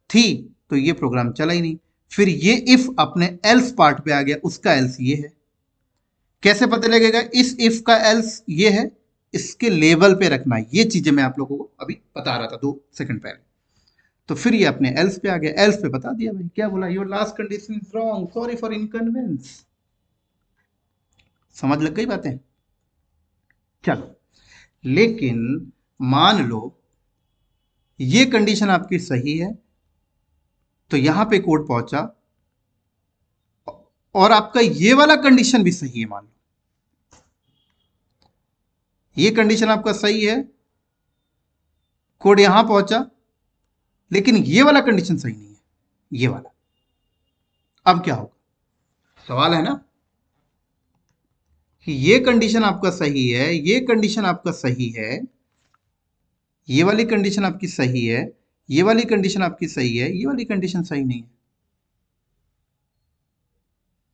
थी तो ये प्रोग्राम चला ही नहीं। फिर ये इफ अपने एल्स पार्ट पे आ गया, उसका एल्स ये है। कैसे पता लगेगा, इस इफ का एल्स ये है, इसके लेवल पे रखना। ये चीजें मैं आप लोगों को अभी बता रहा था 2 सेकंड पहले। तो फिर ये अपने एल्स पे आ गया, एल्स पे बता दिया भाई, क्या बोला, your last condition is wrong, sorry for inconvenience. समझ लग गई बातें। चलो, लेकिन मान लो ये कंडीशन आपकी सही है तो यहां पे कोड पहुंचा, और आपका ये वाला कंडीशन भी सही है, मान लो ये कंडीशन आपका सही है, कोड यहां पहुंचा, लेकिन ये वाला कंडीशन सही नहीं है, ये वाला। अब क्या होगा, सवाल है ना, कि ये कंडीशन आपका सही है, ये कंडीशन आपका सही है, ये वाली कंडीशन आपकी सही है, ये वाली कंडीशन आपकी सही है, ये वाली कंडीशन सही नहीं है।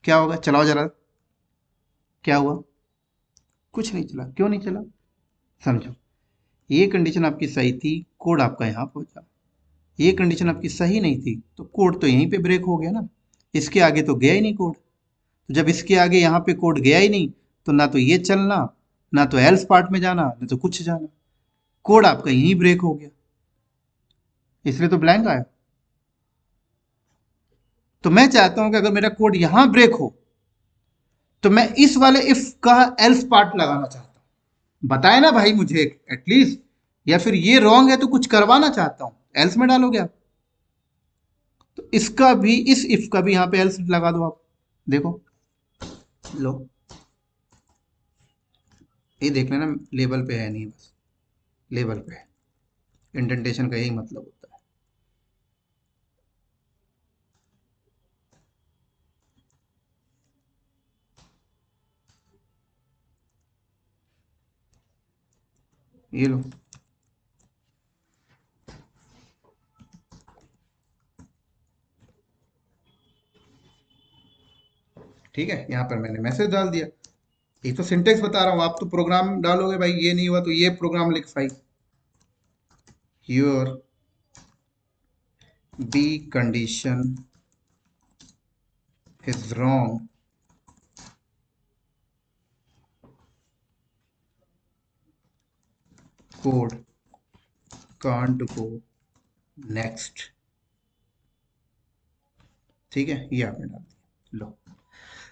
क्या होगा, चलाओ जरा, क्या हुआ? कुछ नहीं चला। क्यों नहीं चला? समझो, ये कंडीशन आपकी सही थी, कोड आपका यहाँ पहुंचा। ये कंडीशन आपकी सही नहीं थी तो कोड तो यहीं पे ब्रेक हो गया ना, इसके आगे तो गया ही नहीं कोड। तो जब इसके आगे यहाँ पे कोड गया ही नहीं, तो ना तो ये चलना, ना तो एल्स पार्ट में जाना, ना तो कुछ जाना, कोड आपका यहीं ब्रेक हो गया, इसलिए तो ब्लैंक आया। तो मैं चाहता हूं कि अगर मेरा कोड यहां ब्रेक हो तो मैं इस वाले इफ का एल्स पार्ट लगाना चाहता हूं। बताए ना भाई मुझे एटलीस्ट, या फिर ये रॉन्ग है तो कुछ करवाना चाहता हूं, एल्स में डालोगे आप। तो इसका भी, इस इफ का भी यहां पे एल्स लगा दो आप। देखो, लो, ये देख लेना लेबल पे है नहीं, बस लेबल पे है। इंडेंटेशन का यही मतलब होता है। ये लो, ठीक है, यहां पर मैंने मैसेज डाल दिया। ये तो सिंटेक्स बता रहा हूं, आप तो प्रोग्राम डालोगे भाई, ये नहीं हुआ तो ये प्रोग्राम लिख भाई। Your B condition is wrong, code can't go next। ठीक है, ये आपने डाल दिया। लो,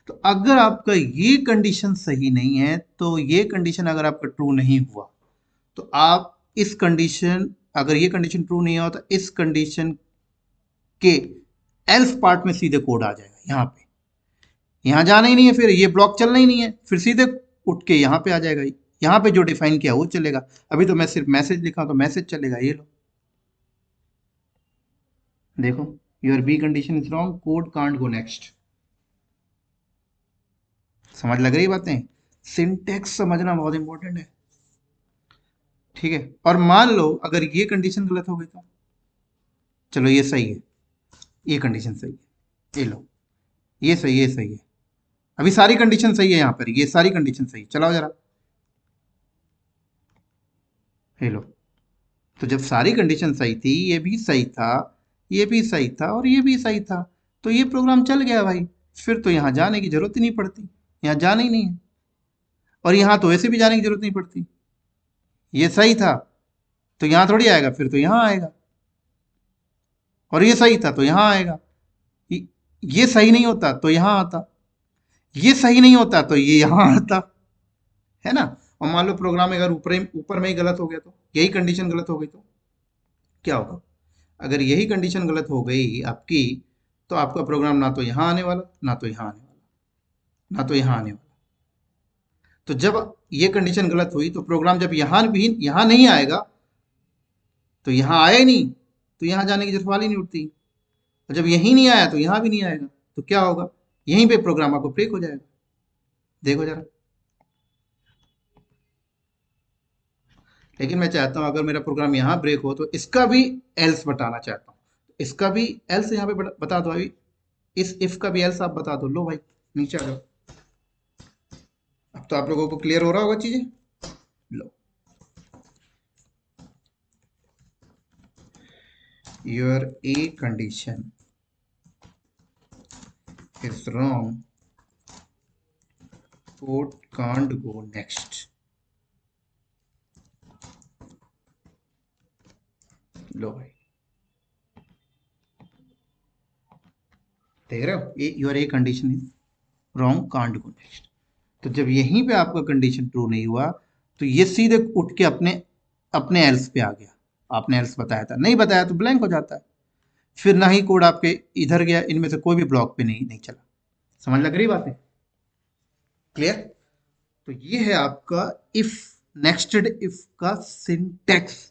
तो अगर आपका ये कंडीशन सही नहीं है, तो ये कंडीशन अगर आपका ट्रू नहीं हुआ, तो आप इस कंडीशन, अगर ये कंडीशन ट्रू नहीं हुआ तो इस कंडीशन के एल्स पार्ट में सीधे कोड आ जाएगा यहाँ पे। यहाँ जाना ही नहीं है, फिर ये ब्लॉक चलना ही नहीं है, फिर सीधे उठ के यहाँ पे आ जाएगा। यहाँ पे जो डिफाइन किया वो चलेगा। अभी तो मैं सिर्फ मैसेज लिखा तो मैसेज चलेगा। ये लो, देखो, your B condition is wrong, code can't go next. समझ लग रही बातें? सिंटेक्स समझना बहुत इंपॉर्टेंट है। ठीक है, और मान लो अगर ये कंडीशन गलत हो गई तो, चलो ये सही है, ये कंडीशन सही है, ये लो, ये सही है, ये सही है। अभी सारी कंडीशन सही है यहाँ पर, ये सारी कंडीशन सही है। चलाओ जरा, ये लो। तो जब सारी कंडीशन सही थी, ये भी सही था, ये भी सही था और ये भी सही था, तो ये प्रोग्राम चल गया भाई। फिर तो यहाँ जाने की जरूरत ही नहीं पड़ती, यहाँ जाना ही नहीं है। और यहाँ तो वैसे भी जाने की जरूरत नहीं पड़ती, ये सही था तो यहाँ थोड़ी आएगा, फिर तो यहाँ आएगा। और ये सही था तो यहाँ आएगा। ये ये सही नहीं होता तो यहाँ आता, ये सही नहीं होता तो ये यहाँ आता, है ना। और मान लो प्रोग्राम अगर ऊपर में ही गलत हो गया, तो यही कंडीशन गलत हो गई तो क्या होगा? अगर यही कंडीशन गलत हो गई आपकी, तो आपका प्रोग्राम ना तो यहाँ आने वाला, ना तो यहाँ आने वाला, ना तो यहाँ आने वाला। तो जब ये कंडीशन गलत हुई तो प्रोग्राम जब यहाँ भी यहाँ नहीं आएगा, तो यहाँ आया ही नहीं, तो यहाँ जाने की जरूरत ही नहीं उठती। और जब यहीं नहीं आया तो यहाँ भी नहीं आएगा, तो क्या होगा? यहीं पे प्रोग्राम आपको ब्रेक हो जाएगा। देखो जरा। लेकिन मैं चाहता हूं अगर मेरा प्रोग्राम यहाँ ब्रेक हो तो इसका भी एल्स बताना चाहता हूँ। इसका भी एल्स यहाँ पे बता दो अभी। इस इफ का भी एल्स आप बता दो। लो भाई, नीचे आ जाओ। अब तो आप लोगों को क्लियर हो रहा होगा चीजें। लो, your a condition is wrong, code can't go next। लो भाई, देख रहे हो, ये your a condition is wrong, can't go next. तो जब यहीं पे आपका कंडीशन ट्रू नहीं हुआ, तो ये सीधे उठ के अपने अपने एल्स पे आ गया। आपने एल्स बताया था, नहीं बताया तो ब्लैंक हो जाता है। फिर ना ही कोड आपके इधर गया, इनमें से कोई भी ब्लॉक पे नहीं नहीं चला। समझ लग रही बातें? क्लियर? तो ये है आपका इफ, नेक्स्टेड इफ का सिंटेक्स।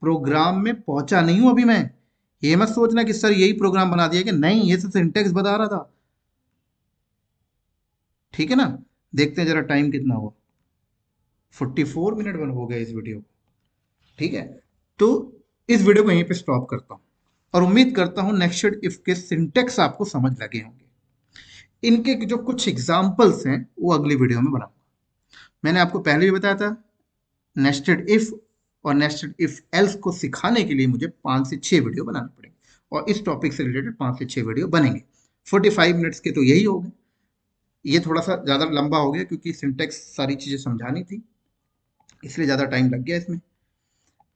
प्रोग्राम में पहुंचा नहीं हूं अभी मैं। ये मत सोचना कि सर यही प्रोग्राम बना दिया, कि नहीं, ये तो सिंटेक्स बता रहा था। ठीक है ना। देखते हैं जरा टाइम कितना हुआ। 44 मिनट बन हो गया इस वीडियो को। ठीक है, तो इस वीडियो को यहीं पे स्टॉप करता हूं और उम्मीद करता हूं नेक्स्टेड इफ के सिंटेक्स आपको समझ लगे होंगे। इनके जो कुछ एग्जाम्पल्स हैं वो अगली वीडियो में बनाऊंगा। मैंने आपको पहले भी बताया था, नेस्टेड इफ और नेस्टेड इफ एल्स को सिखाने के लिए मुझे 5 से 6 वीडियो बनाने पड़ेंगे, और इस टॉपिक से रिलेटेड 5 से 6 वीडियो बनेंगे। 45 मिनट्स के तो यही हो गए। ये थोड़ा सा ज़्यादा लंबा हो गया क्योंकि सिंटेक्स सारी चीज़ें समझानी थी, इसलिए ज़्यादा टाइम लग गया इसमें।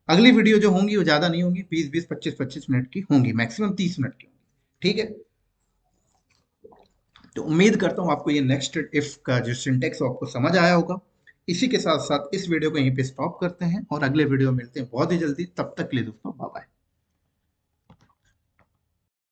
अगली वीडियो जो होंगी वो ज़्यादा नहीं होंगी, 20-20, 25-25 मिनट की होंगी, मैक्सिमम 30 मिनट की होंगी। ठीक है, तो उम्मीद करता हूँ आपको ये नेक्स्ट इफ का जो सिंटेक्स है आपको समझ आया होगा। इसी के साथ साथ इस वीडियो को यहीं पे स्टॉप करते हैं और अगले वीडियो में मिलते हैं बहुत ही जल्दी। तब तक के लिए दोस्तों बाय बाय।